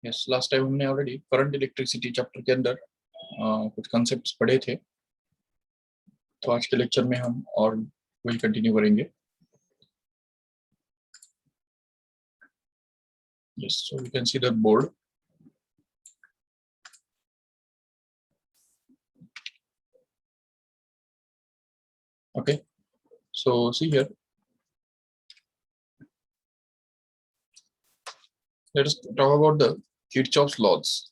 Yes, last time हमने already current electricity chapter के अंदर कुछ कॉन्सेप्ट्स पढ़े थे, तो आज के लेक्चर में हम और वही कंटिन्यू करेंगे. Yes, so you can see the board. Okay, so see here, let us talk about the Kirchhoff's laws.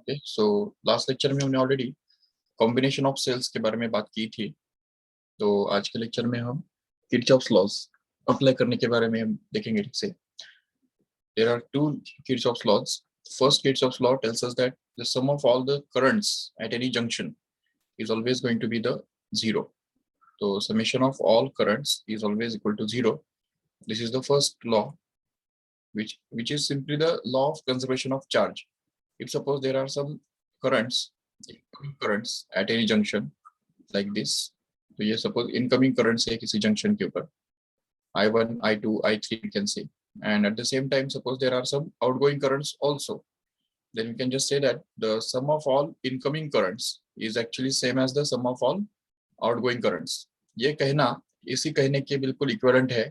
Okay, so last lecture में हमने ऑलरेडी कॉम्बिनेशन ऑफ सेल्स के बारे में बात की थी, तो आज के लेक्चर में हम Kirchhoff's laws अप्लाई करने के बारे में हम देखेंगे. ठीक से, there are two Kirchhoff's laws. First Kirchhoff's law tells us that the sum of all the currents at any junction is always going to be the zero. So summation of all currents is always equal to zero. This is the first law, which is simply the law of conservation of charge. If suppose there are some currents at any junction like this, तो ये suppose incoming currents है किसी junction के ऊपर, I1, I2, I3 we can say, and at the same time suppose there are some outgoing currents also, then we can just say that the sum of all incoming currents is actually same as the sum of all outgoing currents. ये कहना इसी कहने के बिल्कुल equivalent है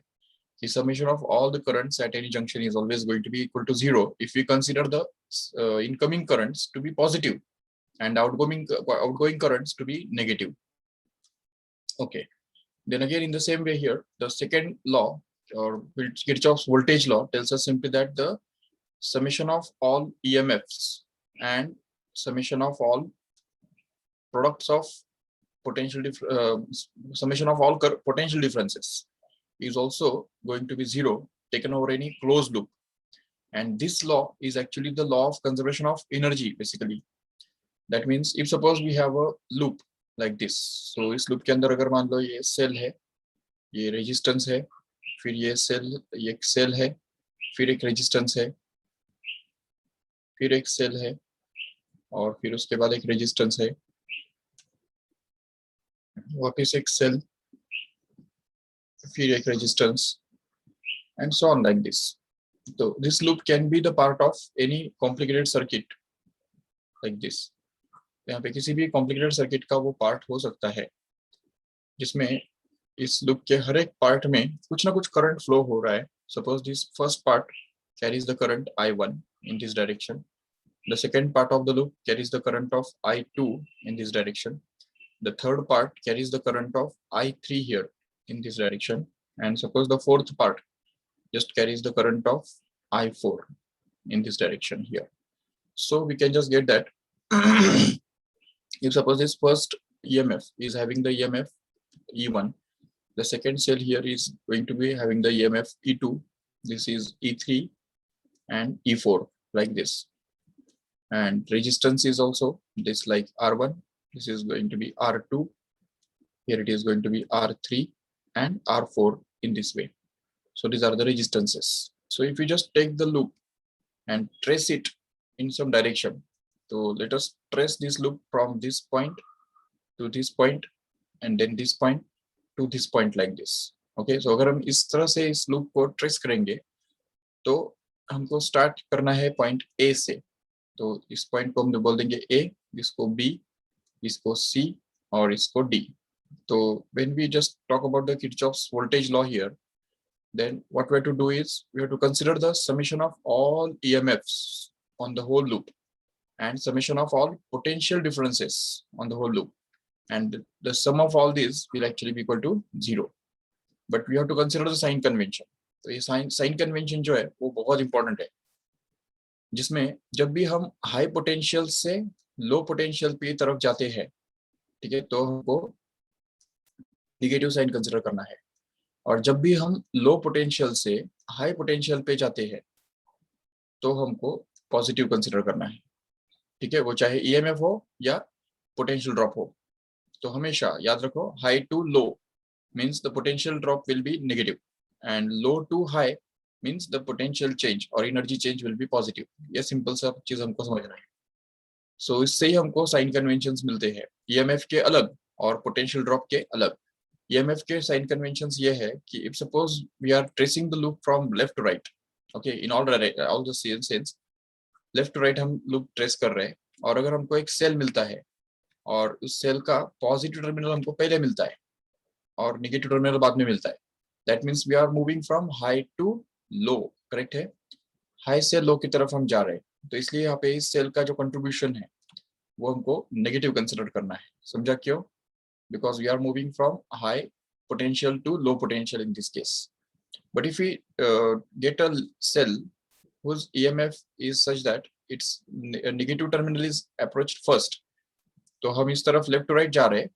कि summation of all the currents at any junction is always going to be equal to zero if we consider the incoming currents to be positive and outgoing currents to be negative. Okay, then again in the same way here, the second law or Kirchhoff's voltage law tells us simply that the summation of all EMFs and summation of all products of summation of all potential differences is also going to be zero taken over any closed loop. And this law is actually the law of conservation of energy basically. That means if suppose we have a loop like this, so इस loop के अंदर अगर मान लो ये cell है, ये resistance है, फिर ये एक सेल है, फिर एक रेजिस्टेंस है, फिर एक सेल है, और फिर उसके बाद एक रेजिस्टेंस है, वापस एक सेल, फिर एक resistance, and so on like this. So this loop can be the part of any complicated circuit like this. यहाँ पे किसी भी complicated circuit का वो part हो सकता है जिसमें इस loop के हर एक part में कुछ ना कुछ current flow हो रहा है. Suppose this first part carries the current I1 in this direction. The second part of the loop carries the current of I2 in this direction. The third part carries the current of I3 here in this direction. And suppose the fourth part just carries the current of I4 in this direction here. So we can just get that if suppose this first EMF is having the EMF E1, the second cell here is going to be having the EMF E2, this is E3 and E4 like this, and resistance is also this like R1, this is going to be R2, here it is going to be R3 and R4 in this way. So these are the resistances. So if you just take the loop and trace it in some direction, so let us trace this loop from this point to this point and then this point to this point like this. Okay, so अगर हम इस तरह से इस loop को trace करेंगे तो हमको start करना है point A से, तो इस point को हम बोल देंगे A, इसको B, इसको C और इसको D. So when we just talk about the Kirchhoff's voltage law here, then what we have to do is we have to consider the summation of all EMFs on the whole loop and summation of all potential differences on the whole loop, and the sum of all these will actually be equal to zero. But we have to consider the sign convention. तो ये sign convention जो है वो बहुत important है, जिसमें जब भी हम हाई पोटेंशियल से लो पोटेंशियल पे तरफ जाते हैं, ठीक है, तो हमको निगेटिव साइन कंसिडर करना है, और जब भी हम लो पोटेंशियल से हाई पोटेंशियल पे जाते हैं तो हमको पॉजिटिव कंसिडर करना है. ठीक है, वो चाहे ईएमएफ हो या पोटेंशियल ड्रॉप हो. तो हमेशा याद रखो, high to low means the potential drop will be negative and low to high means the potential change और energy change will be positive. ये सिंपल सा चीज हमको समझना है. सो इससे ही हमको साइन कन्वेंशंस मिलते हैं, ईएमएफ के अलग और पोटेंशियल ड्रॉप के अलग. EMF के साइन कन्वेंशंस ये है कि if suppose we are tracing the loop from left to right, okay, in all the sense, left to right हम लूप ट्रेस कर रहे हैं, और अगर हमको एक सेल मिलता है और उस सेल का पॉजिटिव टर्मिनल हमको पहले मिलता है और निगेटिव टर्मिनल बाद में मिलता है, that means we are moving from high to low, correct है, हाई से लो की तरफ हम जा रहे हैं। तो इसलिए यहाँ पे इस सेल का जो कंट्रीब्यूशन है वो हमको नेगेटिव कंसिडर करना है। समझा क्यों? Because we are moving from high potential to low potential in this case. But if we get a cell whose EMF is such that its negative terminal is approached first, तो हम इस तरफ left to right जा रहे हैं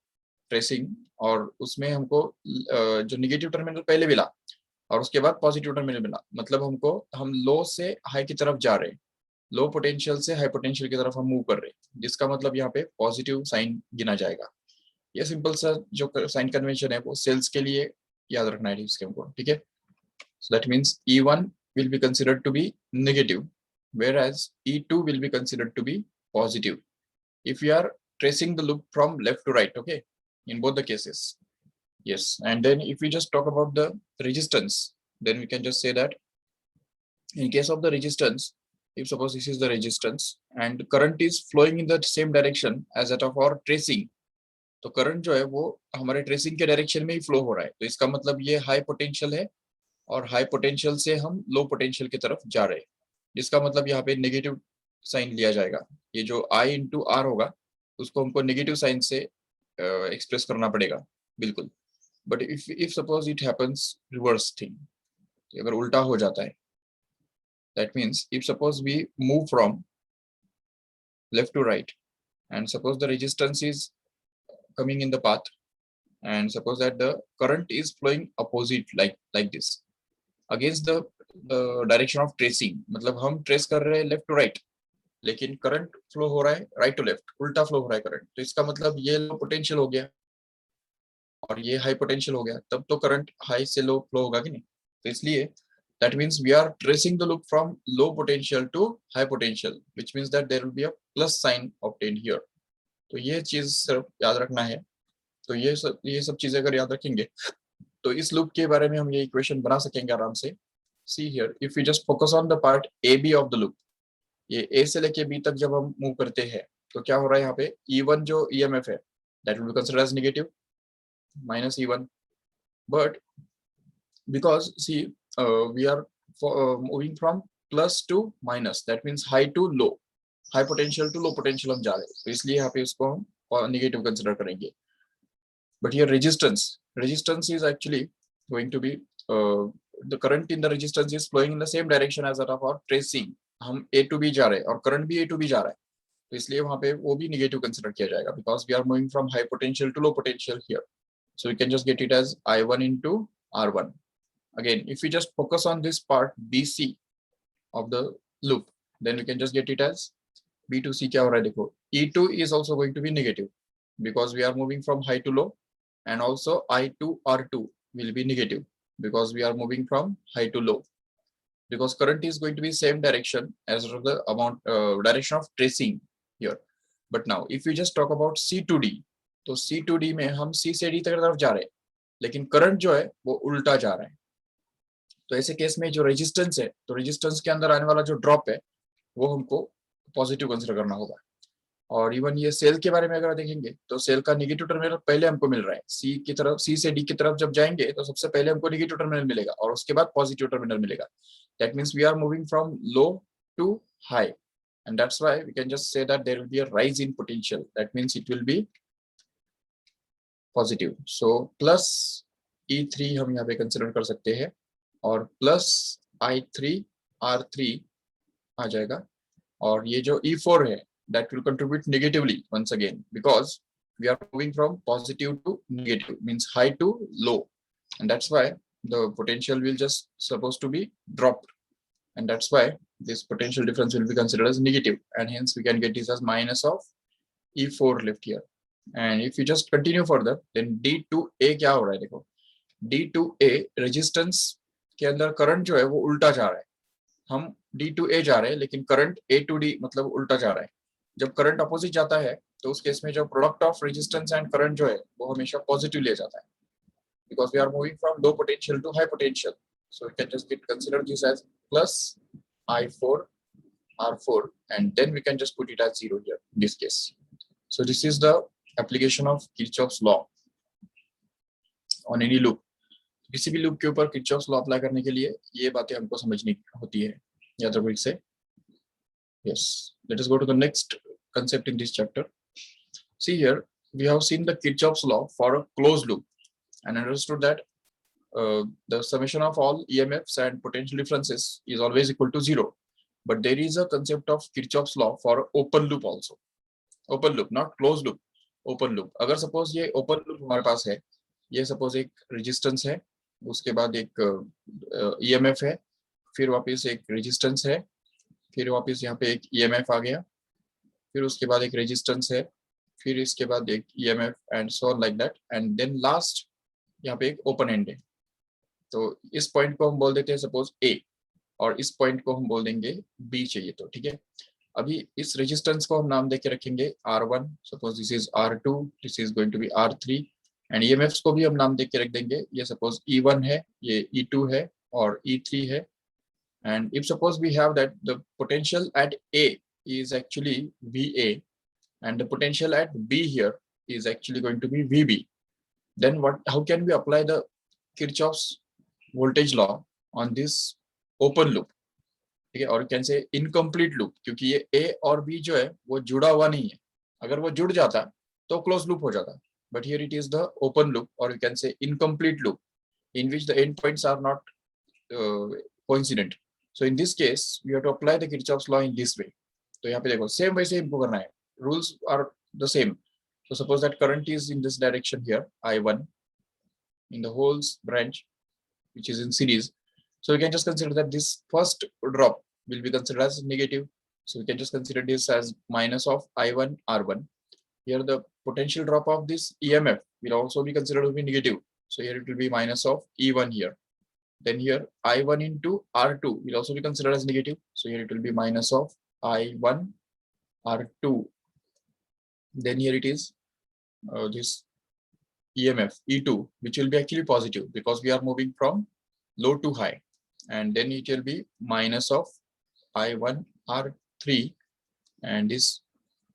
tracing, और उसमें हमको जो निगेटिव टर्मिनल पहले मिला और उसके बाद पॉजिटिव टर्मिनल मिला, मतलब हमको हम लो से हाई की तरफ जा रहे हैं, लो पोटेंशियल से हाई पोटेंशियल की तरफ हम मूव कर रहे हैं, जिसका मतलब यहाँ पे पॉजिटिव साइन गिना जाएगा। ये सिंपल सा जो साइन कन्वेंशन है वो सेल्स के लिए याद रखना है इसके हमको, ठीक है। So that means E1 will be considered to be negative, whereas E2 will be considered to be positive if we are tracing the loop from left to right, okay, in both the cases. Yes, and then if we just talk about the resistance, then we can just say that in case of the resistance, if suppose this is the resistance and current is flowing in the same direction as that of our tracing, तो current जो है वो हमारे tracing के direction में ही flow हो रहा है, तो इसका मतलब ये हाई पोटेंशियल है और हाई पोटेंशियल से हम लो पोटेंशियल की तरफ जा रहे हैं, जिसका मतलब यहाँ पे नेगेटिव साइन लिया जाएगा। ये जो I इंटू आर होगा उसको हमको नेगेटिव साइन से एक्सप्रेस करना पड़ेगा, बिल्कुल। But if suppose it happens reverse thing, अगर उल्टा हो जाता है, that means if suppose we move from left to right and suppose the resistance is coming in the path and suppose that the current is flowing opposite like this against the direction of tracing, मतलब हम trace कर रहे हैं left to right लेकिन current flow हो रहा है right to left, उल्टा फ्लो हो रहा है करंट, तो इसका मतलब ये लो पोटेंशियल हो गया और ये हाई पोटेंशियल हो गया, तब तो करंट हाई से लो फ्लो होगा कि नहीं। तो इसलिए that means we are tracing the loop from low potential to high potential, which means that there will be a plus sign obtained here. तो ये चीज सिर्फ याद रखना है। तो ये सब चीजें अगर याद रखेंगे तो इस लूप के बारे में हम ये इक्वेशन बना सकेंगे आराम से। See here if you just focus on the part A B of the loop, ये ए से लेके बी तक जब हम मूव करते हैं तो क्या हो रहा है यहाँ पे E1 जो EMF है that will be considered as negative minus E1, but because see we are moving from plus to minus, that means high to low, high potential to low potential हम जा रहे हैं, तो इसलिए यहाँ पे उसको हम नेगेटिव कंसिडर करेंगे। But here resistance is actually going to be the current in the resistance is flowing in the same direction as that of our tracing, हम A to B जा रहे हैं और करंट भी A to B जा रहा है, तो इसलिए वहां पे वो भी नेगेटिव कंसिडर किया जाएगा because we are moving from high potential to low potential here, so we can just get it as I1 into R1. Again, if we just focus on this part BC of the loop, then we can just get it as B to C क्या हो रहा है देखो, E2 is also going to be negative because we are moving from high to low, and also I2 R2 will be negative because we are moving from high to low, because current is going to be same direction as the amount direction of tracing here. But now if we just talk about C to D, तो C to D में हम C से D तक तरफ जा रहे हैं लेकिन करंट जो है वो उल्टा जा रहा है, तो ऐसे केस में जो रेजिस्टेंस है तो रेजिस्टेंस के अंदर आने वाला जो ड्रॉप है वो हमको पॉजिटिव कंसिडर करना होगा। और इवन ये सेल के बारे में अगर देखेंगे तो सेल का नेगेटिव टर्मिनल पहले हमको मिल रहा है, सी की तरफ, सी से डी की तरफ जब जाएंगे तो सबसे पहले हमको नेगेटिव टर्मिनल मिलेगा और उसके बाद पॉजिटिव टर्मिनल मिलेगा, that means we are moving from low to high, and that's why we can just say that there will be a rise in potential, that means it will be positive. So plus E3 हम यहाँ पे consider कर सकते हैं और plus I3 R3 आ जाएगा, और ये जो E4 है that will contribute negatively once again because we are moving from positive to negative, means high to low, and that's why the potential will just supposed to be dropped, and that's why this potential difference will be considered as negative, and hence we can get this as minus of E4 left here. And if you just continue further, then D2A क्या हो रहा है देखो, D2A resistance के अंदर current जो है वो उल्टा जा रहा है, हम D2A जा रहे हैं लेकिन करंट A to D मतलब उल्टा जा रहा है। जब करंट अपोजिट जाता है तो उस केस में जो product of resistance and current जो है वो हमेशा पॉजिटिव ले जाता है, because we are moving from low potential to high potential, so we can just get consider this as plus I4 R4, and then we can just put it as 0 here in this case. So this is the application of Kirchhoff's law on any loop. किसी भी loop के ऊपर Kirchhoff's law apply करने के लिए ये बातें हमको समझनी होती है याद रखो इससे. Yes, let us go to the next concept in this chapter. See here, we have seen the Kirchhoff's law for a closed loop and understood that the summation of all EMFs and potential differences is always equal to 0. But there is a concept of Kirchhoff's law for open loop also. Open loop, not closed loop. Open loop. अगर suppose ये open loop हमारे पास है, ये suppose एक resistance है, उसके बाद एक EMF है, फिर वापस एक resistance है, फिर वापस यहाँ पे एक EMF आ गया, फिर उसके बाद एक resistance है, फिर इसके बाद एक EMF and so on like that, and then last यहाँ पे एक open end है. तो इस पॉइंट को हम बोल देते हैं सपोज A और इस पॉइंट को हम बोल देंगे B चाहिए तो ठीक है. अभी इस रेजिस्टेंस को हम नाम देके रखेंगे R1, suppose this is R2, this is going to be R3, and EMFs को भी हम नाम देके रख देंगे. ये सपोज E1 है, ये E2 है और E3 है. And if suppose we have that the potential at A is actually VA and the potential at B here is actually going to be VB, then how can we apply the Kirchhoff's voltage law on this open loop? ठीक है, और can say incomplete loop, क्योंकि ये A और B जो है वो जुड़ा हुआ नहीं है. अगर वो जुड़ जाता तो क्लोज लूप हो जाता, but here it is the open loop और you can say incomplete loop in which the endpoints are not coincident. So in this case we have to apply the Kirchhoff's law in this way. तो यहाँ पे देखो same वैसे हमको करना है, rules are the same. So suppose that current is in this direction here, I1 in the whole branch which is in series. So we can just consider that this first drop will be considered as negative. So we can just consider this as minus of I1 R1. Here the potential drop of this EMF will also be considered to be negative. So here it will be minus of E1 here. Then here I1 into R2 will also be considered as negative. So here it will be minus of I1 R2. Then here it is this EMF E2, which will be actually positive because we are moving from low to high, and then it will be minus of I1 R3, and this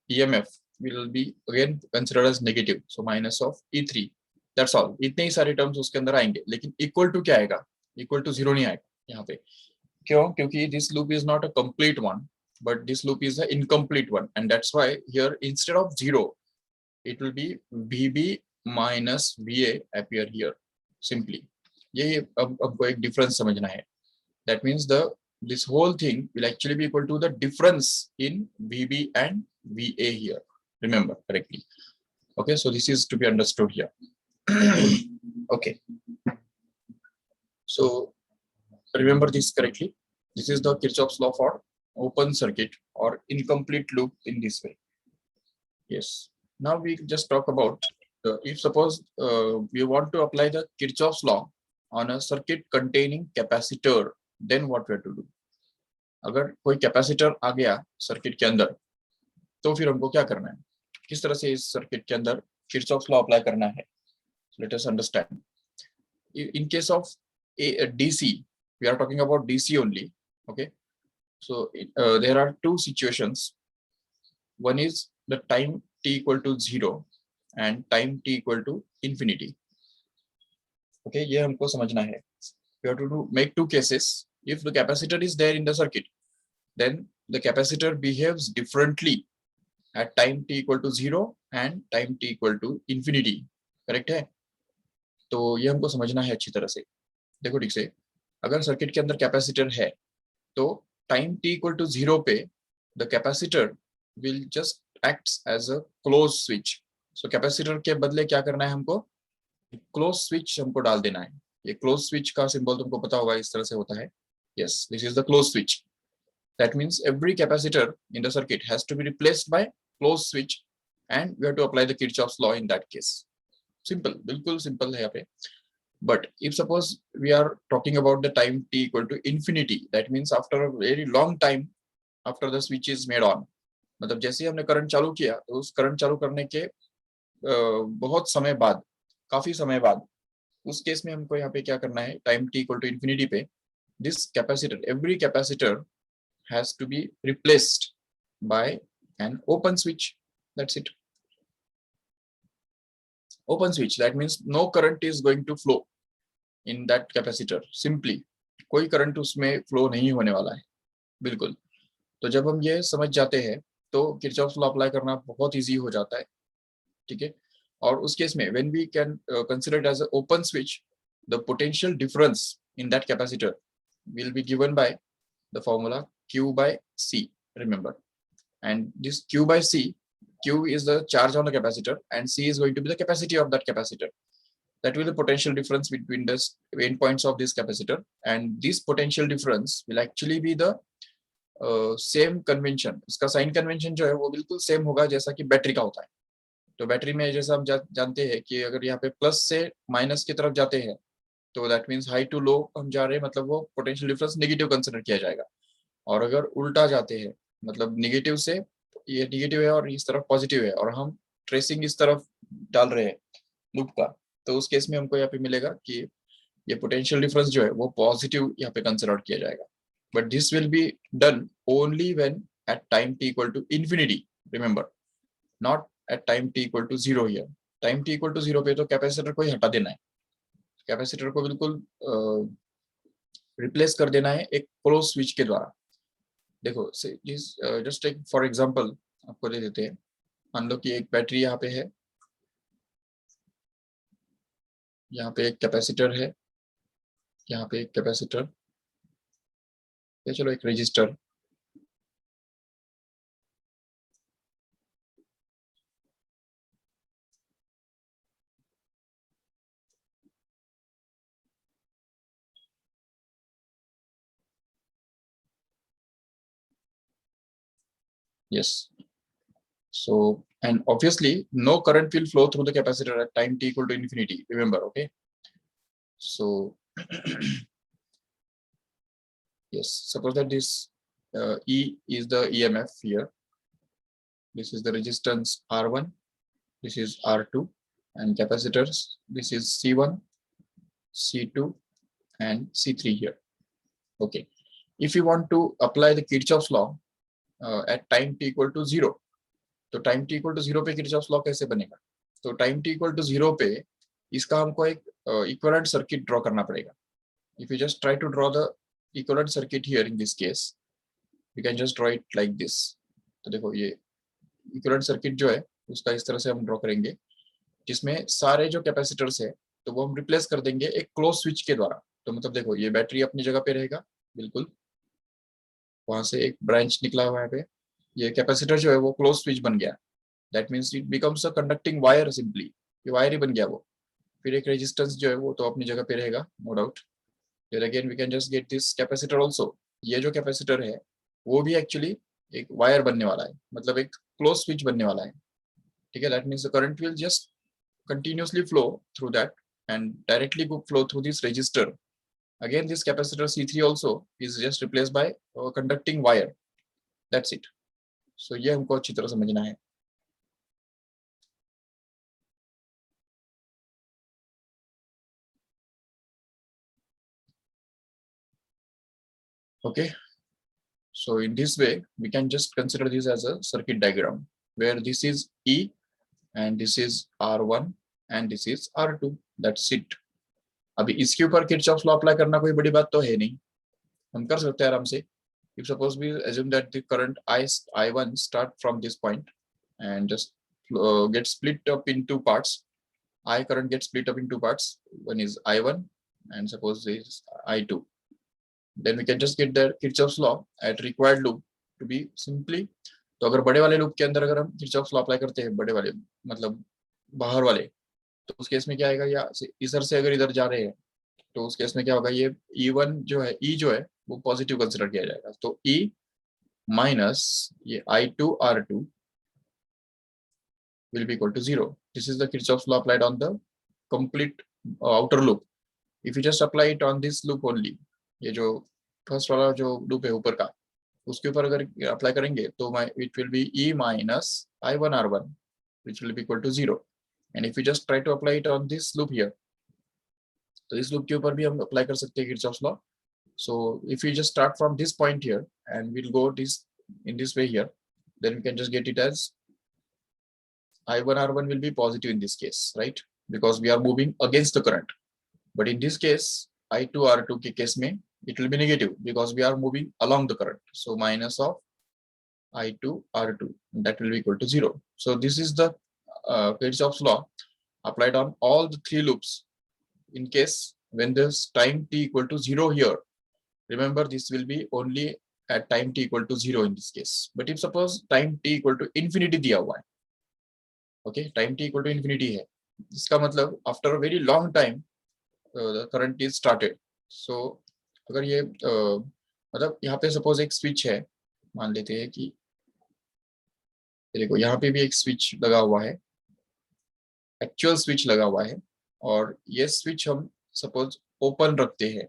EMF will be again considered as negative, so minus of E3. That's all. इतने ही सारे terms उसके अंदर आएंगे, लेकिन equal to क्या आएगा? Equal to 0 नहीं आएगा यहाँ पे. क्यों? क्योंकि this loop is not a complete one, but this loop is an incomplete one, and that's why here instead of 0 it will be VB minus VA appear here simply. ये अब एक difference समझना है. That means this whole thing will actually be equal to the difference in VB and VA here. Remember correctly. Okay, so this is to be understood here. Okay. So remember this correctly. This is the Kirchhoff's law for open circuit or incomplete loop in this way. Yes. Now we just talk about if suppose we want to apply the Kirchhoff's law on a circuit containing capacitor, then what we have to do? अगर कोई capacitor आ गया circuit के अंदर तो फिर हमको क्या करना है, किस तरह से इस सर्किट के अंदर Kirchhoff's law अप्लाई करना है. Let us understand. In case of a DC, we are talking about DC only. Okay, so there are two situations. One is the time t equal to 0 and time t equal to infinity. Okay, ये हमको समझना है. We have to make two cases. If the capacitor is there in the circuit, then the capacitor behaves differently at time t equal to 0 and time t equal to infinity. Correct है? तो ये हमको समझना है अच्छी तरह से. देखो ठीक से, अगर सर्किट के अंदर कैपेसिटर है तो टाइम t equal to 0 पे the capacitor will just acts as a closed switch. So capacitor के बदले क्या करना है हमको? क्लोज स्विच हमको डाल देना है. ये क्लोज स्विच का सिंबल तुमको पता होगा, इस तरह से होता है. Yes, this is the closed switch. That means every capacitor in the circuit has to be replaced by closed switch, and we have to apply the Kirchhoff's law in that case. Simple, बिल्कुल simple है यहाँ पे. But if suppose we are talking about the time t equal to infinity, that means after a very long time after the switch is made on, मतलब जैसे ही हमने current चालू किया तो उस करंट चालू करने के बहुत समय बाद, काफी समय बाद, उस केस में हमको यहाँ पे क्या करना है, time t equal to infinity पे this capacitor, every capacitor has to be replaced by an open switch. That's it. Open switch, that means no current is going to flow in that capacitor. Simply कोई current उसमें flow नहीं होने वाला है, बिल्कुल. तो जब हम ये समझ जाते हैं तो किरचॉफ्स लॉ अप्लाई करना बहुत इजी हो जाता है. ठीक है. और उस केस में when we can consider it as an open switch, the potential difference in that capacitor will be given by the formula Q by C, remember. And this Q by C, Q is the charge on the capacitor and C is going to be the capacity of that capacitor. That will be the potential difference between the endpoints of this capacitor, and this potential difference will actually be the same convention. इसका sign convention जो है वो बिल्कुल same होगा जैसा कि battery का होता है. तो बैटरी में जैसा हम जानते हैं कि अगर यहाँ पे प्लस से माइनस की तरफ जाते हैं तो दैट मीन्स हाई टू लो हम जा रहे हैं, मतलब वो पोटेंशियल डिफरेंस नेगेटिव कंसिडर किया जाएगा. और अगर उल्टा जाते हैं, मतलब नेगेटिव से ये नेगेटिव है और इस तरफ पॉजिटिव है और हम ट्रेसिंग इस तरफ डाल रहे हैं लूप का, तो उस केस में हमको यहाँ पे मिलेगा कि ये पोटेंशियल डिफरेंस जो है वो पॉजिटिव यहाँ पे कंसिडर किया जाएगा. But this will be done only when at time t equal to infinity, remember, not at time t equal to 0 here. Time t equal to 0 पे तो कैपेसिटर को ही हटा देना है, कैपेसिटर को बिल्कुल रिप्लेस कर देना है एक क्लोज स्विच के द्वारा. देखो जस्ट एक फॉर एग्जांपल आपको दे देते हैं. मान लो कि एक बैटरी यहाँ पे है, यहाँ पे एक कैपेसिटर है, यहाँ पे एक कैपेसिटर, चलो एक register. Yes. So, and obviously no current will flow through the capacitor at time t equal to infinity. Remember, okay? So, yes, suppose that this E is the EMF here. This is the resistance R1. This is R2, and capacitors. This is C1, C2, and C3 here. Okay. If you want to apply the Kirchhoff's law at time t equal to 0, तो time T equal to 0 पे Kirchhoff's law कैसे बनेगा? तो time T equal to 0 पे इसका हमको एक equivalent circuit draw करना पड़ेगा. If you just try to draw the equivalent circuit here in this case, you can just draw it like this. तो देखो ये इक्विवेलेंट सर्किट जो है उसका इस तरह से हम ड्रॉ करेंगे, जिसमें सारे जो कैपेसिटर्स है तो वो हम रिप्लेस कर देंगे एक क्लोज स्विच के द्वारा. तो मतलब देखो ये बैटरी अपनी जगह पे रहेगा, बिल्कुल वहां से एक ब्रांच निकला हुआ है पे, ये कैपेसिटर जो है वो क्लोज स्विच बन गया. That means it becomes a conducting wire, simply ये वायर ही बन गया वो. फिर एक रेजिस्टेंस जो है वो तो अपनी जगह पे रहेगा, नो डाउट. फिर again we can just get this capacitor also. ये जो कैपेसिटर है वो भी एक्चुअली एक वायर बनने वाला है, मतलब एक क्लोज स्विच बनने वाला है. ठीक है. That means the current will just continuously flow through that and directly flow through this resistor. Again, this capacitor C3 also is just replaced by a conducting wire. That's it. So ये हमको अच्छी तरह समझना है. Okay. So in this way, we can just consider this as a circuit diagram where this is E and this is R1 and this is R2. That's it. अभी इसके ऊपर Kirchhoff's law apply करना कोई बड़ी बात तो है नहीं, हम कर सकते हैं आराम से. If suppose we assume that the current I1 start from this point and just get split up in two parts. I current gets split up in two parts. One is I1 and suppose this is I2. Then we can just get the Kirchhoff's law at required loop to be simply. तो अगर बड़े वाले loop के अंदर अगर हम Kirchhoff's law apply करते हैं, बड़े वाले मतलब बाहर वाले, तो उस केस में क्या आएगा, या इधर से अगर इधर जा रहे हैं तो उस केस में क्या होगा, ये E1 जो है, E जो है वो पॉजिटिव कंसिडर किया जाएगा. तो E माइनस ये I2 R2 will be equal to 0. This is the Kirchhoff's law applied on the complete outer loop. If you just apply it on this loop only, ये जो first वाला जो loop है ऊपर का, उसके ऊपर अगर अप्लाई करेंगे तो it will be E minus I1 R1 which will be equal to 0. And if you just try to apply it on this loop here, तो इस लूप के ऊपर भी हम अप्लाई कर सकते हैं Kirchhoff's law. So if we just start from this point here and we'll go this in this way here, then we can just get it as I1 R1 will be positive in this case, right? Because we are moving against the current. But in this case, I2 R2 के case में it will be negative because we are moving along the current. So minus of I2 R2, that will be equal to 0. So this is the Kirchhoff's law applied on all the three loops. In case when this time t equal to 0 here, remember this will be only at time t equal to 0 in this case. But if suppose time t equal to infinity दिया हुआ है, okay, time t equal to infinity है, इसका मतलब after a very long time the current is started. So अगर ये मतलब यहाँ पे suppose एक switch है, मान लेते हैं कि देखो यहाँ पे भी एक switch लगा हुआ है, actual switch लगा हुआ है, और ये switch हम suppose open रखते हैं,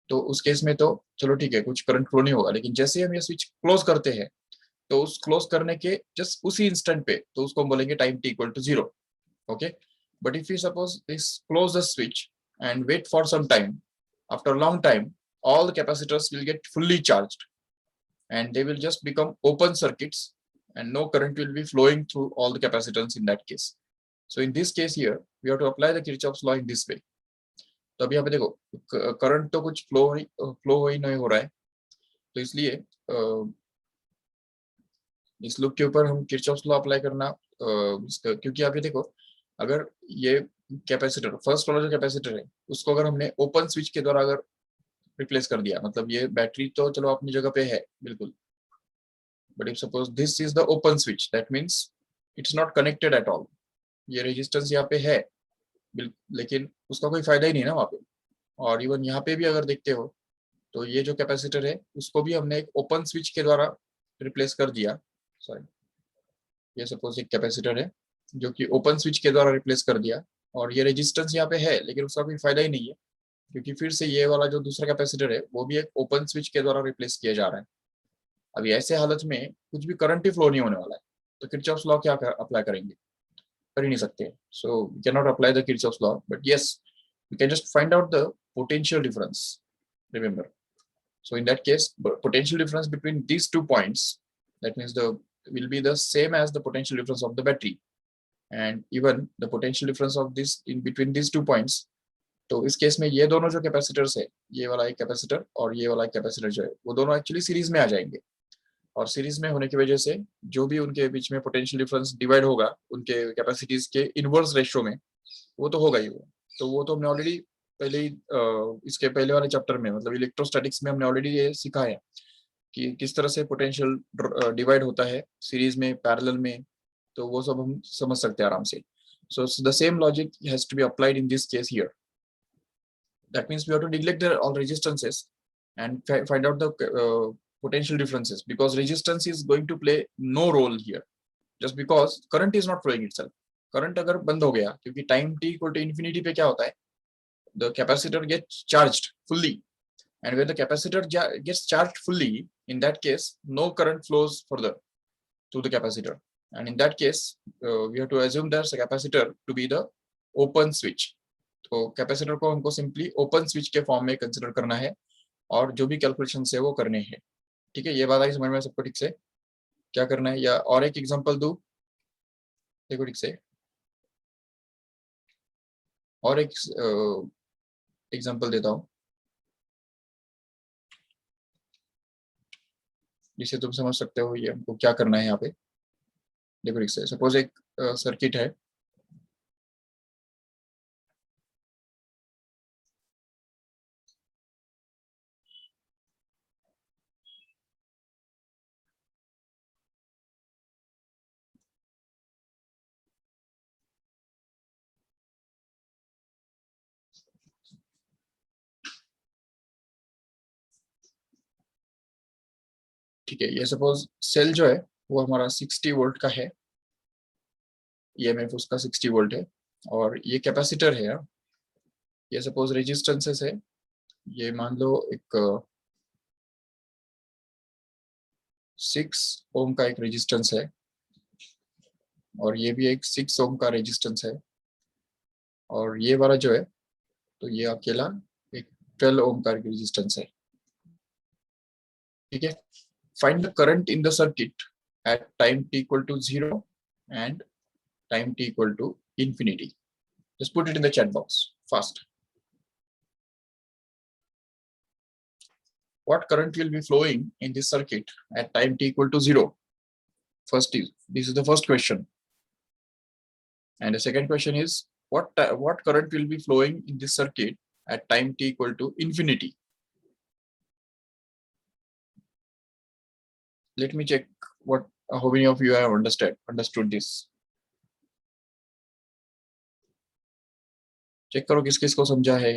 तो उस केस में तो चलो ठीक है कुछ करंट फ्लो नहीं होगा, लेकिन जैसे हम ये स्विच क्लोज करते हैं तो उस क्लोज करने के जस्ट उसी इंस्टेंट पे तो उसको हम बोलेंगे time t equal to 0. Okay, but if you suppose this close the switch and wait for some time, after long time all the capacitors will get fully charged and they will just become open circuits and no current will be flowing through all the capacitors in that case. So in this case here we have to apply the Kirchhoff's law in this way. तो अभी यहाँ पे देखो current तो कुछ flow ही नहीं हो रहा है, तो इसलिए इस लूप के ऊपर हम किरचॉफ्स लॉ अप्लाई करना, क्योंकि आप ये देखो अगर ये कैपेसिटर फर्स्ट वाला जो कैपेसिटर है उसको अगर हमने ओपन स्विच के द्वारा अगर रिप्लेस कर दिया, मतलब ये बैटरी तो चलो अपनी जगह पे है बिल्कुल, but if suppose this is the open switch that means it's not connected at all, ये रेजिस्टेंस यहाँ पे है लेकिन उसका कोई फायदा ही नहीं ना वहाँ पे. और इवन यहाँ पे भी अगर देखते हो तो ये जो कैपेसिटर है उसको भी हमने एक ओपन स्विच के द्वारा रिप्लेस कर दिया. सॉरी, ये सपोज एक कैपेसिटर है जो कि ओपन स्विच के द्वारा रिप्लेस कर दिया, और ये रेजिस्टेंस यहाँ पे है लेकिन उसका कोई फायदा ही नहीं है, क्योंकि फिर से ये वाला जो दूसरा कैपेसिटर है वो भी एक ओपन स्विच के द्वारा रिप्लेस किया जा रहा है. अभी ऐसे हालत में कुछ भी करंट ही फ्लो नहीं होने वाला है, तो किरचॉफ्स लॉ क्या अप्लाई करेंगे, कर ही नहीं सकते. So we can not apply the Kirchhoff's law, but yes we can just find out the potential difference, remember. So in that case, potential difference between these 2 points, that means the will be the same as the potential difference of the battery, and even the potential difference of this in between these 2 points. तो इस case में ये दोनों जो capacitors है, ये वाला एक कैपेसिटर और ये वाला कैपेसिटर जो है वो दोनों एक्चुअली सीरीज में आ जाएंगे, और सीरीज में होने की वजह से जो भी उनके बीच में पोटेंशियल डिफरेंस डिवाइड होगा उनके कैपेसिटीज के इनवर्स रेशियो में, वो तो होगा ही वो. तो वो तो हमने ऑलरेडी पहले ही इसके पहले वाले चैप्टर में मतलब इलेक्ट्रोस्टैटिक्स में हमने ऑलरेडी ये सीखा है कि किस तरह से पोटेंशियल डिवाइड होता है सीरीज में पैरेलल में, तो वो सब हम समझ सकते हैं आराम से. So the same logic has to be applied in this case here. That means we have to neglect all resistances and find out the potential differences, because resistance is going to play no role here just because current is not flowing itself. Current अगर बंद हो गया, क्योंकि time t equal to infinity पे क्या होता है, the capacitor gets charged fully, and when the capacitor gets charged fully, in that case no current flows further to the capacitor, and in that case we have to assume that the capacitor to be the open switch. तो capacitor को हमको simply open switch के form में consider करना है और जो भी कैलकुलेशन है वो करने हैं. ठीक है, ये बात आई समझ में सबको ठीक से, क्या करना है. या और एक एग्जांपल दूं, देखो ठीक से, और एक एग्जांपल देता हूं जिसे तुम समझ सकते हो ये हमको क्या करना है यहाँ पे. देखो ठीक से, सपोज एक सर्किट है, ठीक है. ये सपोज सेल जो है वो हमारा 60 वोल्ट का है, ईएमएफ उसका 60 वोल्ट है, और ये कैपेसिटर है. ये सपोज रेजिस्टेंसेस है, ये मान लो एक 6 ओम का एक रेजिस्टेंस है, और ये भी एक 6 ओम का रेजिस्टेंस है, और ये वाला जो है तो ये अकेला एक 12 ओम का रेजिस्टेंस है. ठीक है, find the current in the circuit at time t equal to 0 and time t equal to infinity. Just put it in the chat box fast. What current will be flowing in this circuit at time t equal to 0? This is the first question. And the second question is, what current will be flowing in this circuit at time t equal to infinity? Let me check how many of you have understood this. Check करो किस किस को समझा है.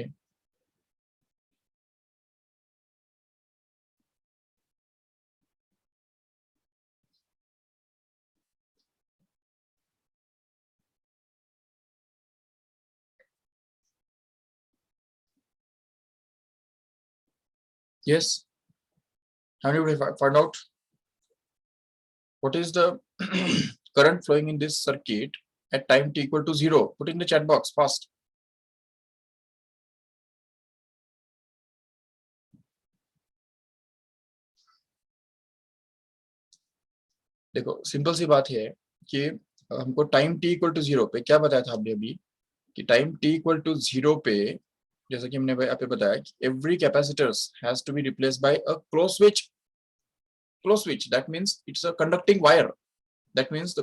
Yes. How do we find out what is the current flowing in this circuit at time t equal to 0? Put in the chat box fast. देखो simple सी बात है कि हमको टाइम t इक्वल टू 0 पे क्या बताया था आपने अभी कि टाइम t इक्वल टू 0 पे जैसा कि हमने आप पे बताया कि every capacitors has to be replaced by a closed switch. That means it's a conducting wire. That means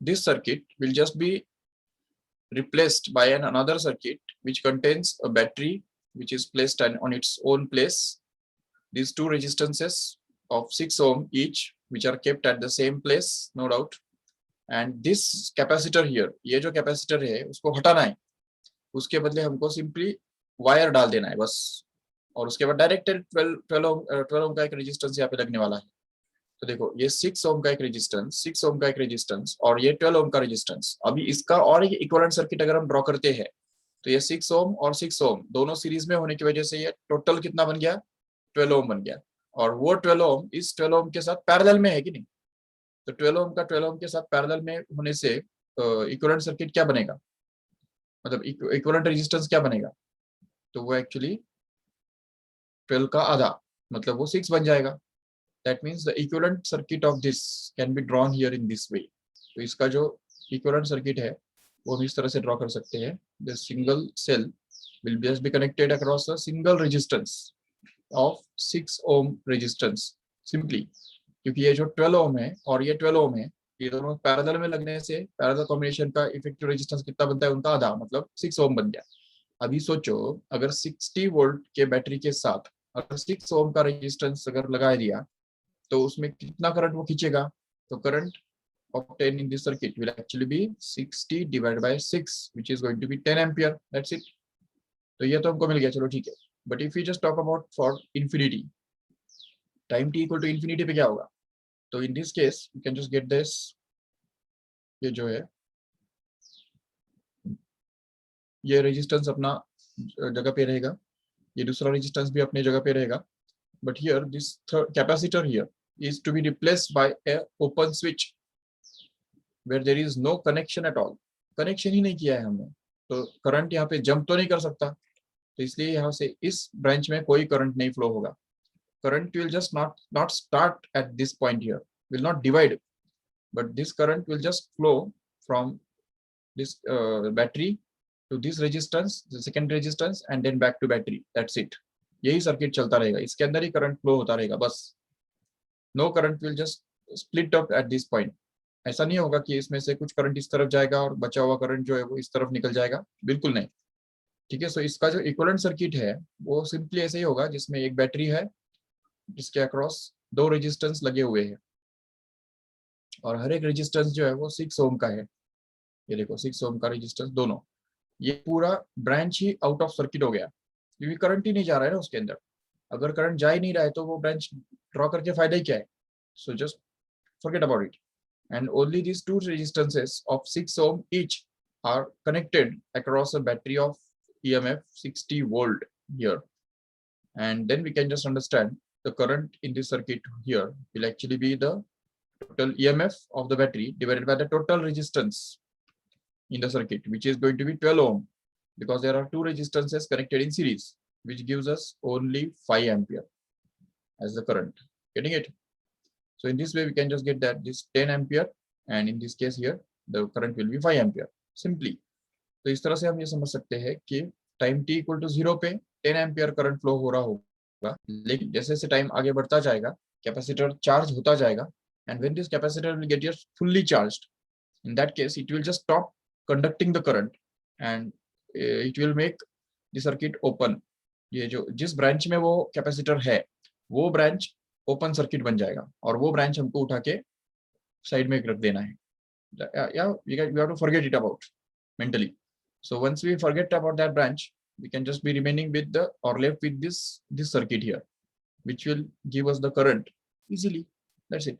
this circuit will just be replaced by another circuit which contains a battery which is placed on its own place. These two resistances of 6 ohm each, which are kept at the same place, no doubt. And this capacitor here, ये जो capacitor है उसको हटाना है, उसके बदले हमको simply wire डाल देना है बस, और उसके बाद डायरेक्ट 12 ओम का एक रेजिस्टेंस यहाँ पे लगने वाला है. तो देखो ये 6 ओम का एक रेजिस्टेंस और ये 12 ओम का रेजिस्टेंस. अभी इसका और एक इक्विवेलेंट सर्किट अगर हम ड्रॉ करते हैं तो ये 6 ओम और 6 ओम दोनों सीरीज में होने की वजह से ये टोटल कितना बन गया, 12 ओम बन गया. और वो 12 ओम इस 12 ओम के साथ पैरेलल में है कि नहीं. तो 12 ओम का 12 ओम के साथ पैरेलल में होने से इक्विवेलेंट सर्किट क्या बनेगा, मतलब इक्विवेलेंट रेजिस्टेंस क्या बनेगा, तो वो एक्चुअली 12 का आधा, मतलब वो 6 बन जाएगा. That means the equivalent circuit of this can be drawn here in this way. तो इसका जो equivalent circuit है वो हम इस तरह से ड्रॉ कर सकते हैं. The single cell will just be connected across a single resistance of 6 ohm resistance simply, क्योंकि ये जो 12 ohm है और ये 12 ohm है, ये दोनों पैरेलल में लगने से पैरेलल कॉम्बिनेशन का इफेक्टिव रेजिस्टेंस कितना बनता है, उनका आधा, मतलब 6 ohm बन गया. अभी सोचो अगर 60 वोल्ट के बैटरी के साथ अगर 6 ओम का रेजिस्टेंस अगर लगा दिया तो उसमें कितना करंट वो खींचेगा. तो current obtained in this circuit will actually be 60 divided by 6 which is going to be 10 ampere. That's it. तो ये तो हमको मिल गया, चलो ठीक है. But if we just talk about for infinity, time t equal to infinity पे क्या होगा, तो in this case you can just get this, ये जो है ये रेजिस्टेंस अपना जगह पे रहेगा, ये दूसरा रेजिस्टेंस भी अपने जगह पे रहेगा. But here this capacitor here is to be replaced by a open switch where there is no connection at all. Connection ही नहीं किया है हमने, तो करंट यहाँ पे जंप तो नहीं कर सकता, तो इसलिए यहाँ से इस ब्रांच में कोई करंट नहीं फ्लो होगा. Current will just not start at this point here, will not divide, but this current will just flow from this battery to this resistance, the second resistance, and then back to battery. That's it. यही circuit चलता रहेगा, इसके अंदर ही current flow होता रहेगा बस. No current will just split up at this point. ऐसा नहीं होगा कि इसमें से कुछ करंट इस तरफ जाएगा और बचा हुआ करंट जो है वो इस तरफ निकल जाएगा, बिल्कुल नहीं. ठीक है, सो इसका जो इक्विवेलेंट सर्किट है वो सिंपली ऐसे ही होगा जिसमें एक बैटरी है जिसके अक्रॉस 2 रेजिस्टेंस लगे हुए हैं और हर एक रेजिस्टेंस जो है वो 6 ओम का है. ये देखो 6 ओम का रेजिस्टेंस दोनों, ये पूरा branch he out of circuit हो गया क्योंकि करंट ही नहीं जा रहा है ना उसके अंदर. अगर करंट जा ही नहीं रहा है तो वो ब्रांच ड्रॉ करके फायदा ही क्या है. So just forget about it. And only these two resistances of 6 ohm each are connected across a battery of EMF 60 volt here. And then we can just understand the current in this circuit here will actually be the total EMF of the battery divided by the total resistance in the circuit, which is going to be 12 ohm, because there are two resistances connected in series, which gives us only 5 ampere. as the current. Getting it? So in this way, we can just get that this 10 ampere, and in this case here, the current will be 5 ampere. Simply. तो इस तरह से हम ये समझ सकते हैं कि टाइम t इक्वल टू 0 पे 10 एम्पियर करंट फ्लो हो रहा होगा, लेकिन जैसे जैसे टाइम आगे बढ़ता जाएगा, कैपेसिटर चार्ज होता जाएगा, and when this capacitor will get fully charged, in that case it will just stop conducting the current and it will make the circuit open. ये जो जिस ब्रांच में वो कैपेसिटर है वो ब्रांच ओपन सर्किट बन जाएगा, और वो ब्रांच हमको उठा के साइड में रख देना है. You have to forget it about mentally. So once we forget about that branch, we can just be remaining with the or left with this circuit here, which will give us the current easily. That's it.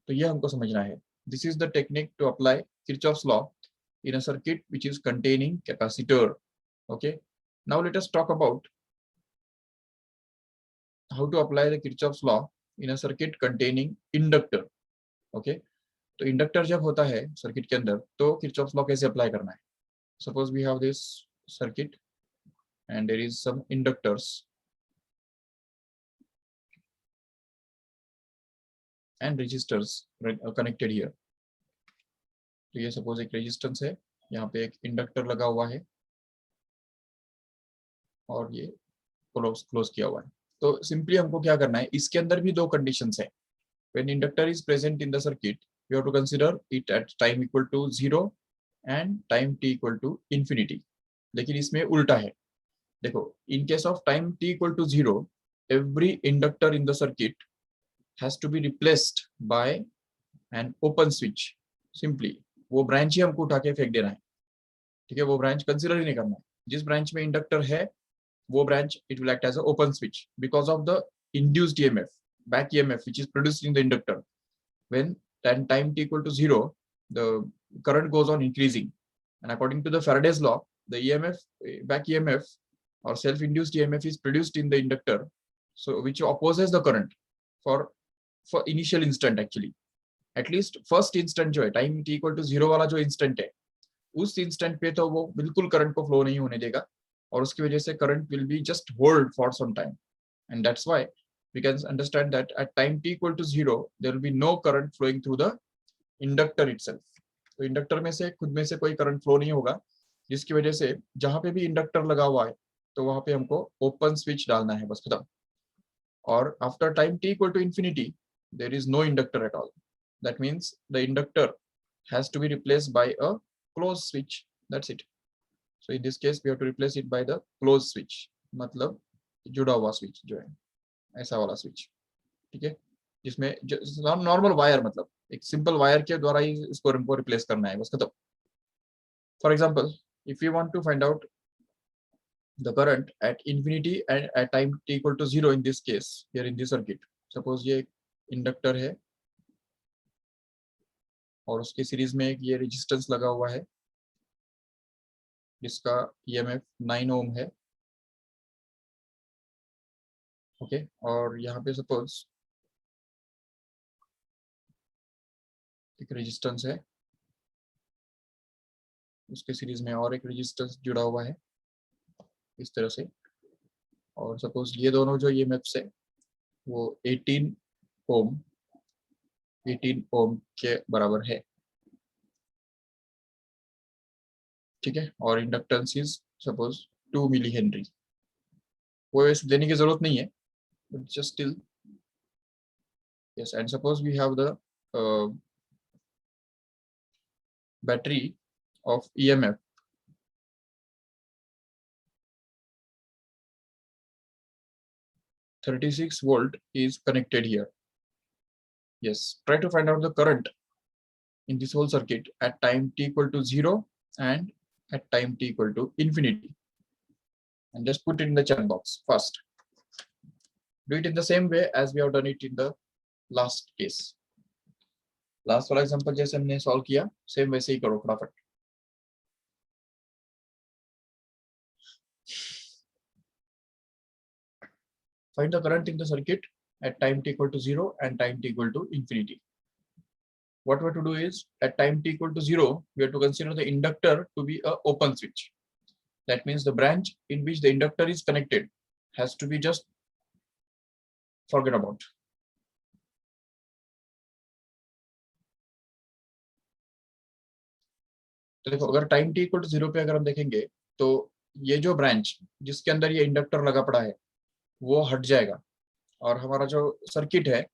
तो ये हमको समझना है. This is the technique to apply Kirchhoff's law in a circuit which is containing capacitor. Okay. Now let us talk about how to apply the Kirchhoff's law in a circuit containing inductor. Okay. तो inductor जब होता है circuit के अंदर, तो Kirchhoff's law कैसे apply करना है. Suppose we have this circuit and there is some inductors and resistors connected here. तो ये सपोज एक रेजिस्टेंस है, यहाँ पे एक इंडक्टर लगा हुआ है और ये क्लोज किया हुआ है. तो सिंपली हमको क्या करना है, इसके अंदर भी दो कंडीशंस है. When inductor is present in the circuit, we have to consider it at time equal to 0 and time t equal to infinity. लेकिन इसमें उल्टा है. देखो, in case of time t equal to 0, every inductor in the circuit has to be replaced by an open switch. Simply वो branch ही हमको उठा के फेंक देना है. ठीक है, वो ब्रांच कंसीडर ही नहीं करना है. जिस ब्रांच में इंडक्टर है वो branch it will act as a open switch because of the induced EMF, back EMF which is produced in the inductor. When time t equal to 0, the current goes on increasing, and according to the Faraday's law, the EMF, back EMF or self-induced EMF is produced in the inductor, so which opposes the current for initial instant. Actually, at least first instant जो है time t equal to 0 वाला जो instant है, उस instant पे तो वो बिल्कुल करंट को फ्लो नहीं होने देगा, और उसकी वजह से current will be just hold for some time. And that's why we can understand that at time t equal to 0, there will be no current flowing through the inductor itself. तो inductor में से खुद में से कोई current flow नहीं होगा, जिसकी वजह से जहां पे भी इंडक्टर लगा हुआ है तो वहां पे हमको ओपन स्विच डालना है, बस खत्म. और after time t equal to infinity, there is no inductor at all. That means the inductor has to be replaced by a closed switch. That's it. So in this case we have to replace it by the closed switch, मतलब जुड़ा हुआ switch जो है, ऐसा वाला switch. ठीक है, जिसमें नॉर्मल वायर, मतलब एक सिंपल वायर के द्वारा ही इसको हमको रिप्लेस करना है, बस खत्म. For example, if you want to find out the current at infinity and at time t equal to 0 in this case here in this circuit, suppose ये एक इंडक्टर है और उसके सीरीज में एक ये रेजिस्टेंस लगा हुआ है जिसका EMF 9 ओम है. ओके, और यहाँ पे सपोज एक रेजिस्टेंस है, उसके सीरीज में और एक रेजिस्टेंस जुड़ा हुआ है इस तरह से, और सपोज ये दोनों जो EMFs है वो 18 ओम के बराबर है. ठीक है, और inductance is suppose 2 millihenry. वो वैसे देने की जरूरत नहीं है, but just still, yes. And suppose we have the battery of EMF 36 volt is connected here. Yes, try to find out the current in this whole circuit at time t equal to 0 and at time t equal to infinity, and just put it in the chat box first. Do it in the same way as we have done it in the last case. Last वाला example जैसे हमने solve किया, same वैसे ही करो फटाफट. Find the current in the circuit at time t equal to 0 and time t equal to infinity. What we have to do is at time t equal to 0, we have to consider the inductor to be a open switch. That means the branch in which the inductor is connected has to be just forget about. तो देखो अगर time T equal to 0 पे अगर हम देखेंगे तो ये जो ब्रांच जिसके अंदर ये इंडक्टर लगा पड़ा है वो हट जाएगा और हमारा जो सर्किट है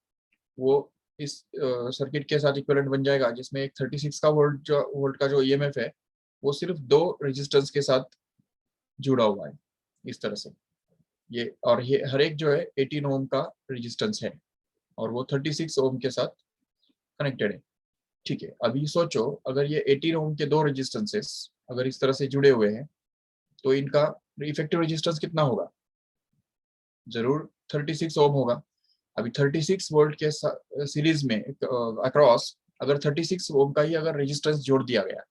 वो इस सर्किट के साथ इक्विवेलेंट बन जाएगा, जिसमें एक 36 का वोल्ट का जो ईएमएफ है वो सिर्फ दो रेजिस्टेंस के साथ जुड़ा हुआ है इस तरह से। ये और ये हर एक जो है 18 ओम का रेजिस्टेंस है और वो 36 ओम के साथ कनेक्टेड है। ठीक है, अभी सोचो अगर ये 18 ओम के दो रेजिस्टेंसेस अगर इस तरह से जुड़े हुए हैं तो इनका इफेक्टिव रेजिस्टेंस कितना होगा? जरूर 36 ओम होगा। अभी 36 वोल्ट के सीरीज में अक्रॉस अगर 36 ओम का ही अगर रेजिस्टेंस जोड़ दिया गया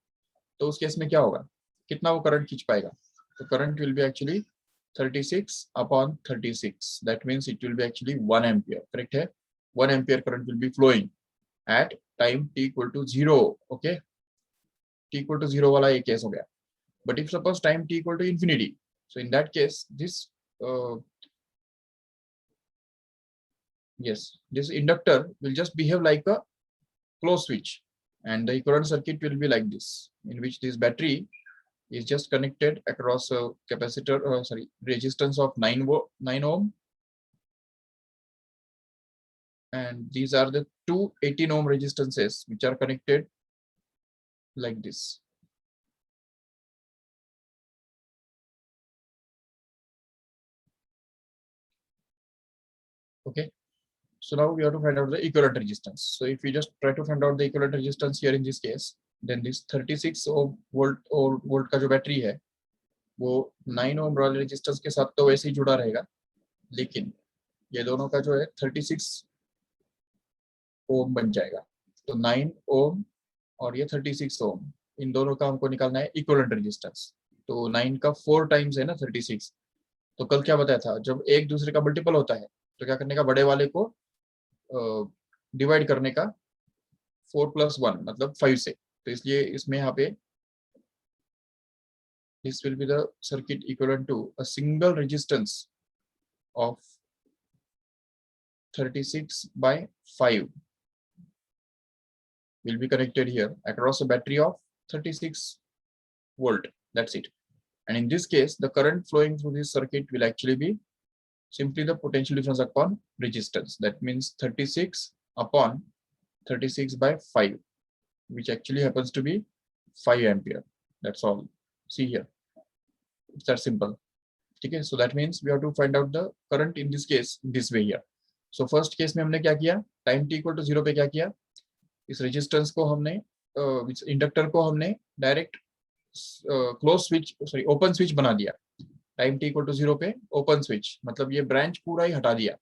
तो उस केस में क्या होगा, कितना वो करंट खींच पाएगा? तो current will be actually 36 upon 36, that means it will be actually 1 ampere. Correct है, 1 ampere current will be flowing at time t equal to 0। Okay, t equal to 0 वाला ये केस हो गया। But if suppose time t equal to infinity, so in that case this yes, this inductor will just behave like a closed switch and the equivalent circuit will be like this, in which this battery is just connected across a capacitor resistance of 9 ohm, and these are the two 18 ohm resistances which are connected like this. Okay, so now we have to find out the equivalent resistance. So if we just try to find out the equivalent resistance here in this case, then this 36 ohm volt का जो battery है वो 9 ओम वाले resistance के साथ तो वैसे ही जुड़ा रहेगा, लेकिन ये दोनों का जो है 36 ओम बन जाएगा। तो 9 ओम और ये 36 ओम, इन दोनों का हमको निकालना है इक्विवेलेंट रेजिस्टेंस। तो 9 का 4 टाइम्स है ना 36। तो कल क्या बताया था, जब एक दूसरे का मल्टीपल होता है तो क्या करने का, बड़े वाले को डिवाइड करने का 4 + 1 मतलब 5 से। तो इसलिए इसमें यहाँ पे this will be the circuit equivalent to a single resistance of 36/5 will be connected here across a battery of 36 volt. That's it. And in this case, the current flowing through this circuit will actually be simply the potential difference upon resistance. That means 36 upon 36/5, which actually happens to be 5 ampere. That's all. See here. It's that simple. Okay, so that means we have to find out the current in this case this way here. So first case में हमने क्या किया, time t equal to 0 पे क्या किया, इस resistance को हमने इंडक्टर को हमने direct close switch open switch बना दिया। टाइम t इक्वल टू 0 पे ओपन स्विच मतलब ये ब्रांच पूरा ही हटा दिया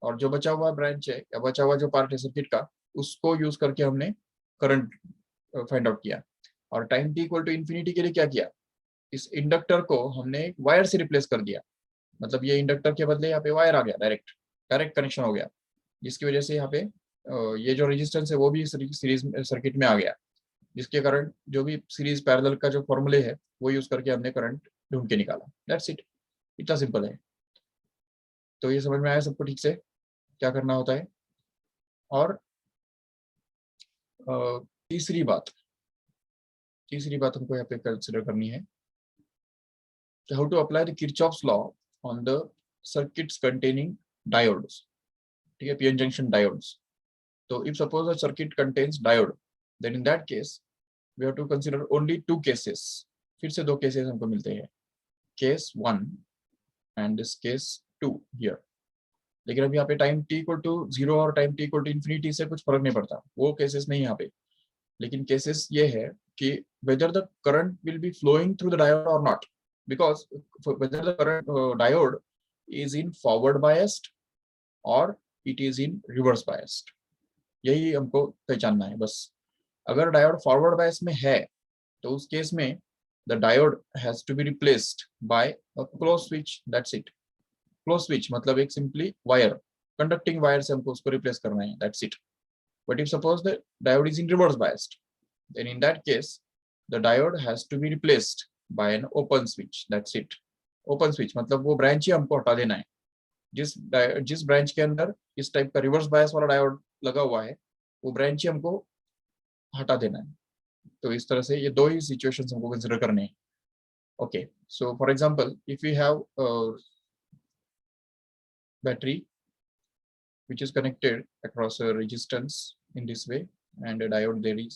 और जो बचा हुआ ब्रांच है या बचा हुआ जो पार्ट है सर्किट का उसको यूज करके हमने करंट फाइंड आउट किया। और time t equal to infinity के लिए क्या किया, इस इंडक्टर को हमने एक वायर से रिप्लेस कर दिया। मतलब ये इंडक्टर के बदले यहाँ पे वायर आ गया, डायरेक्ट कनेक्शन हो गया, जिसकी वजह से यहाँ पे ये जो रेजिस्टेंस है वो भी सीरीज सर्किट में आ गया, जिसके कारण जो भी सीरीज पैरेलल का जो फॉर्मूले है वो यूज करके हमने करंट ढूंढ के निकाला। दैट्स इट, इतना सिंपल है। तो ये समझ में आया सबको ठीक से क्या करना होता है। और तीसरी बात हमको यहाँ पे कंसिडर करनी है, how to apply the Kirchhoff's law on the circuits containing diodes. ठीक है, PN junction diodes. So if suppose a circuit contains diode, then in that case we have to consider only two cases. फिर से दो cases हमको मिलते हैं, case 1 and this case 2 here. लेकिन अब यहाँ पे टाइम t इक्वल टू 0 और time t equal to infinity से कुछ फर्क नहीं पड़ता, वो केसेस नहीं यहाँ पे। लेकिन केसेस ये है कि whether the current will be flowing through the diode or not, because whether the current diode is in forward biased or it is in reverse biased, यही हमको पहचानना है बस। अगर डायोड फॉरवर्ड बायस में है तो उस केस में the diode has to be replaced by a closed switch. That's it. Closed switch मतलब एक simply wire, conducting wire से हमको उसको replace करना है, that's it. But if suppose the diode is in reverse biased, then in that case the diode has to be replaced by an open switch. That's it. Open switch मतलब वो branch ही हमको हटा देना है जिस ब्रांच के अंदर इस टाइप का रिवर्स बायस वाला डायोड लगा हुआ है वो ब्रांच ही हमको हटा देना है। तो इस तरह से ये दो ही सिचुएशंस हमको कंसिडर करने हैं। Okay, so for example if you have battery which is connected across a resistance in this way and a diode there is.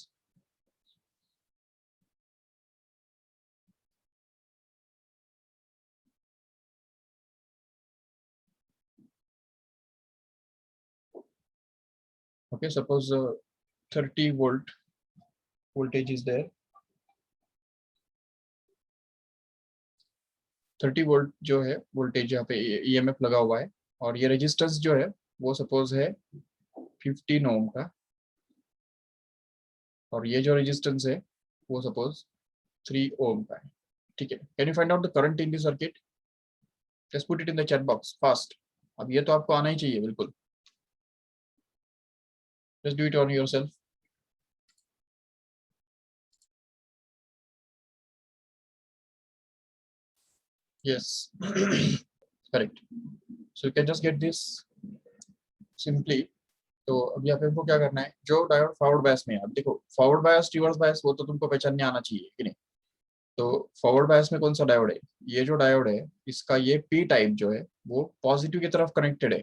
Okay, suppose 30 volt voltage is there. 30 volt जो है voltage यहाँ पे EMF लगा हुआ है और ये resistance जो है वो सपोज है 15 ओम का और ये जो रेजिस्टेंस है वो सपोज 3 ओम का है। ठीक है, can you find out the current in this circuit? Just put it in the chat box fast. अब ये तो आपको आना ही चाहिए बिल्कुल। Just do it on yourself. Yes, correct. So you can just get this simply. तो अब यहाँ पे हमको क्या करना है, जो डायोड फॉरवर्ड बायस में है, अब देखो फॉरवर्ड बायस रिवर्स बायस वो तो तुमको पहचानने आना चाहिए कि नहीं। तो फॉरवर्ड बायस में कौन सा डायोड है, ये जो डायोड है इसका ये पी टाइप जो है वो पॉजिटिव की तरफ कनेक्टेड है,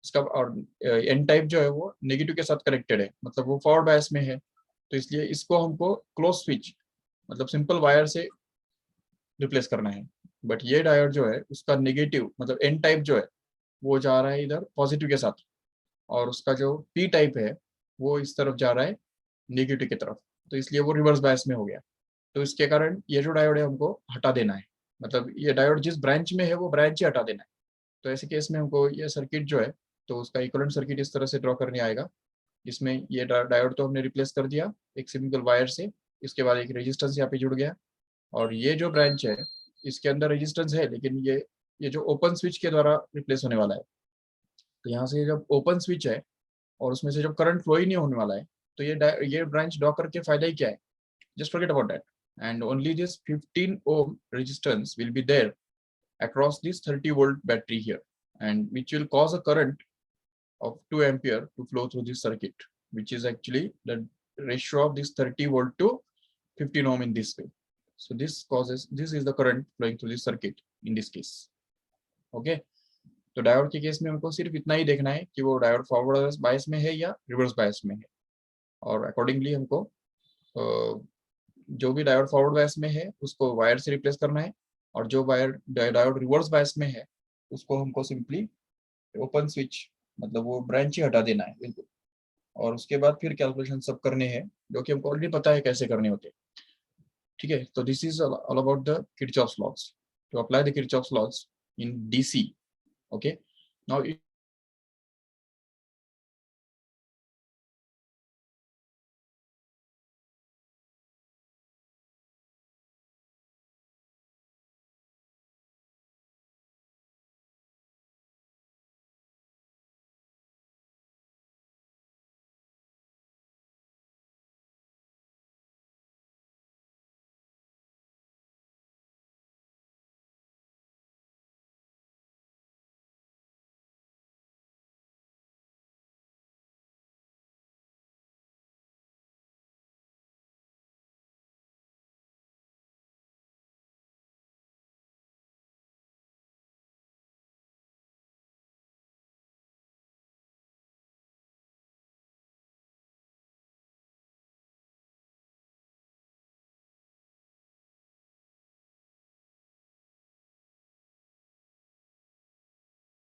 इसका, और एन टाइप जो है वो नेगेटिव के साथ कनेक्टेड है, मतलब वो फॉरवर्ड बायस में है। तो इसलिए इसको हमको क्लोज स्विच मतलब सिंपल वायर से रिप्लेस करना है। बट ये डायोड जो है उसका नेगेटिव मतलब एन टाइप जो है वो जा रहा है इधर पॉजिटिव के साथ और उसका जो पी टाइप है वो इस तरफ जा रहा है नेगेटिव की तरफ, तो इसलिए वो रिवर्स बायस में हो गया। तो इसके कारण ये जो डायोड है हमको हटा देना है, मतलब ये डायोड जिस ब्रांच में है वो ब्रांच ही हटा देना है। तो ऐसे केस में हमको ये सर्किट जो है तो उसका इक्विवेलेंट सर्किट इस तरह से ड्रॉ करने आएगा, जिसमें ये डायोड तो हमने रिप्लेस कर दिया एक सिंगल वायर से, इसके बाद एक रेजिस्टेंस यहाँ पे जुड़ गया और ये जो ब्रांच है इसके अंदर रेजिस्टेंस है लेकिन ये जो ओपन स्विच के द्वारा रिप्लेस होने वाला है। तो यहाँ से जब ओपन स्विच है और उसमें से जब करंट फ्लो ही नहीं होने वाला है तो ये ब्रांच ड्रॉ करके फायदा ही क्या है? Just forget about that and only this 15 ohm resistance will be there across this 30 volt battery here and which will cause a current of 2 ampere to flow through this circuit, which is actually the ratio of this 30 volt to 15 ohm in this way. So this is the current flowing through this circuit in this case. Okay, तो diode के case में हमको सिर्फ इतना ही देखना है कि वो डायोड फॉरवर्ड बायस में है या रिवर्स बायस में है, और अकॉर्डिंगली हमको जो भी डायोड फॉरवर्ड बायस में है उसको वायर से रिप्लेस करना है और जो वायर डायोड रिवर्स बायस में है उसको हमको सिंपली ओपन स्विच मतलब वो ब्रांच ही हटा देना है बिल्कुल, और उसके बाद फिर कैलकुलेशन सब करने हैं जो कि हमको ऑलरेडी पता है कैसे करने होते हैं। ठीक है, तो this is all about the Kirchhoff's laws, to apply the Kirchhoff's laws in DC. Okay, now